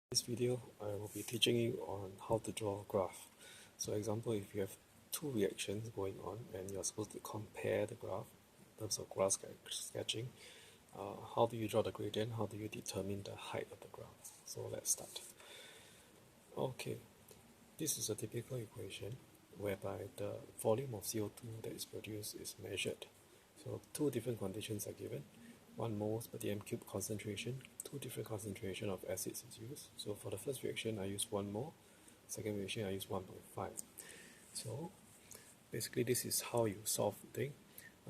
In this video, I will be teaching you on how to draw a graph. So example, if you have two reactions going on and you're supposed to compare the graph in terms of graph sketching, how do you draw the gradient? How do you determine the height of the graph? So let's start. Okay, this is a typical equation whereby the volume of CO2 that is produced is measured. So two different conditions are given. 1 moles per dm cube concentration, two different concentration of acids is used. So for the first reaction I use 1 mole, second reaction I use 1.5. So basically this is how you solve the thing.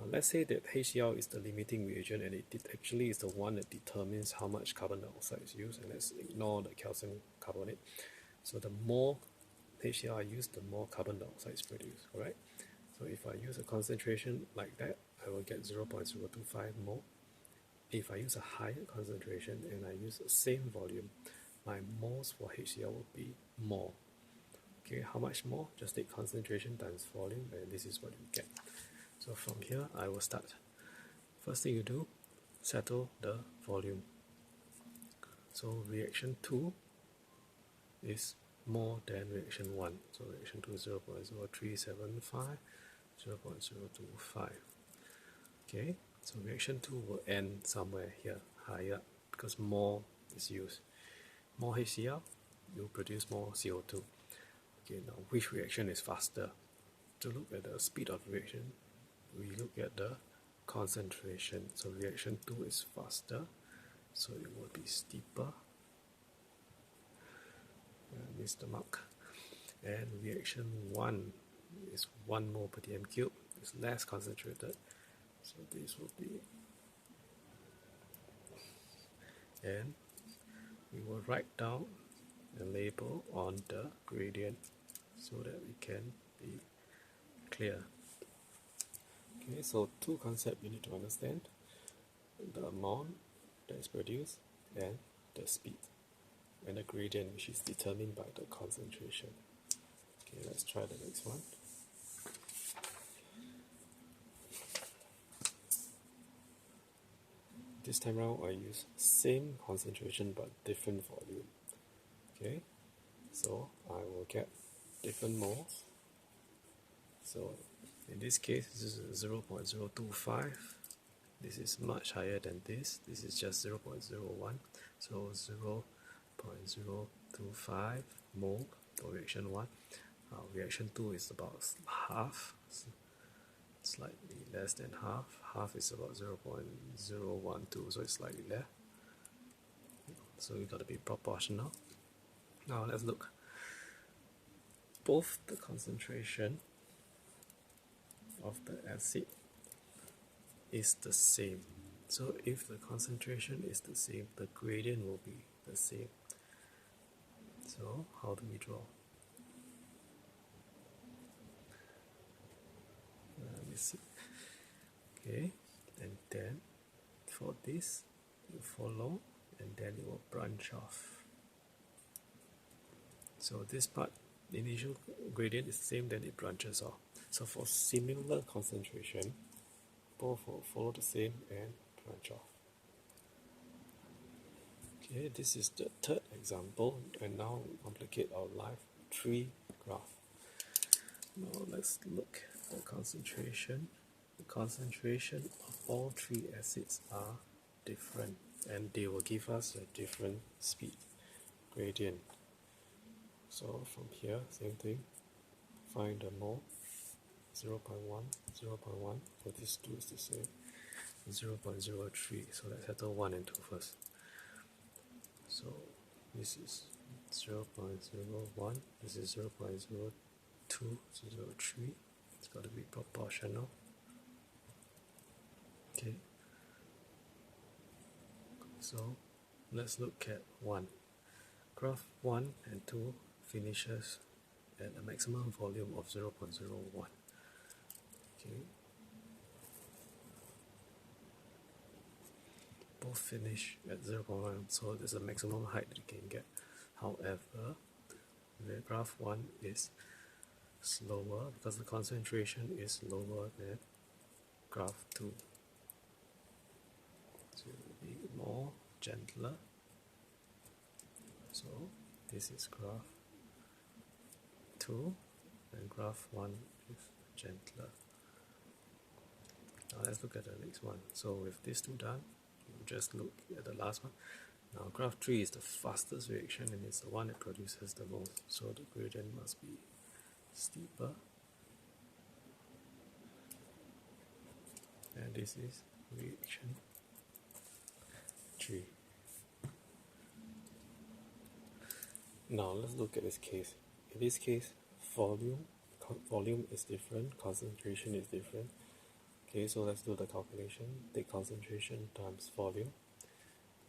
Let's say that HCl is the limiting reagent and it actually is the one that determines how much carbon dioxide is used, and let's ignore the calcium carbonate. So the more HCl I use, the more carbon dioxide is produced, alright? So if I use a concentration like that, I will get 0.025 mole. If I use a higher concentration and I use the same volume, my moles for HCl will be more. Okay, how much more? Just take concentration times volume, and this is what you get. So from here, I will start. First thing you do, settle the volume. So reaction 2 is more than reaction 1. So reaction 2 is 0.0375, 0.025. Okay, so reaction 2 will end somewhere here, higher, because more is used. More HCl, you produce more CO2. Okay, now which reaction is faster? To look at the speed of reaction, we look at the concentration. So reaction 2 is faster, so it will be steeper. Missed the mark. And reaction 1 is 1 mole per dm cube. It's less concentrated. So this will be, and we will write down a label on the gradient so that we can be clear. Okay, so two concepts you need to understand: the amount that is produced and the speed, and the gradient, which is determined by the concentration. Okay, let's try the next one. This time around I use same concentration but different volume. Okay, so I will get different moles. So in this case this is 0.025. This is much higher than this. This is just 0.01. So 0.025 mole for reaction 1. Reaction 2 is about half, slightly less than half. Half is about 0.012, so it's slightly less. So you got to be proportional. Now let's look. Both the concentration of the acid is the same. So if the concentration is the same, the gradient will be the same. So how do we draw? Let me see. Okay, and then for this you follow, and then it will branch off. So this part, the initial gradient is the same, then it branches off. So for similar concentration, both will follow the same and branch off. Okay, this is the third example, and now we complicate our life with 3 graphs. Now let's look at the concentration. The concentration of all 3 acids are different, and they will give us a different speed gradient. So from here, same thing, find the mole, 0.1, 0.1, so this 2 is the same, 0.03, so let's settle 1 and 2 first. So this is 0.01, this is 0.0203, it's got to be proportional. Okay, so let's look at 1. Graph 1 and 2 finishes at a maximum volume of 0.01. Okay, both finish at 0.1, so there's a maximum height that you can get. However, the graph 1 is slower because the concentration is lower than graph 2. So it will be more gentler. So This is graph 2 and graph 1 is gentler. Now let's look at the next one. So with these two done, we'll just look at the last one. Now graph 3 is the fastest reaction and it's the one that produces the most. So the gradient must be steeper. And this is reaction 3. Now let's look at this case. In this case, volume is different, concentration is different. Okay, so let's do the calculation. Take concentration times volume.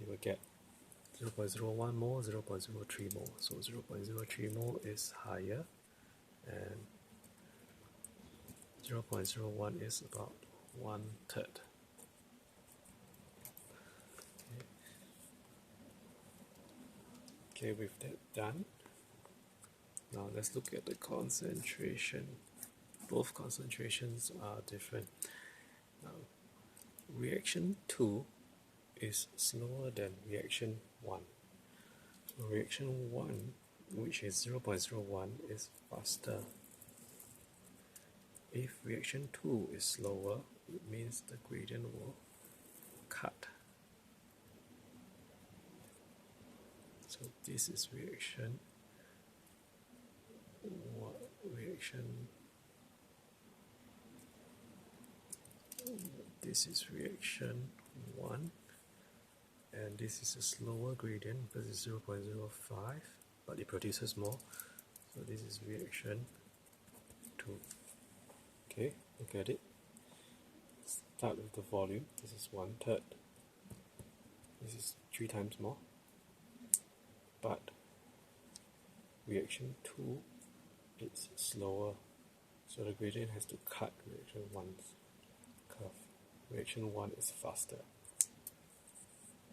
You will get 0.01 mole, 0.03 mole. So 0.03 mole is higher and 0.01 is about 1/3. Okay, with that done, now let's look at the concentration. Both concentrations are different. Now, reaction 2 is slower than reaction 1. So reaction 1, which is 0.01, is faster. If reaction 2 is slower, it means the gradient will cut. So this is reaction 1, this is reaction 1, and this is a slower gradient because it's 0.05, but it produces more. So this is reaction 2. Okay, look at it. Start with the volume. This is 1/3. This is 3 times more. But reaction 2, it's slower. So the gradient has to cut reaction 1's curve. Reaction 1 is faster.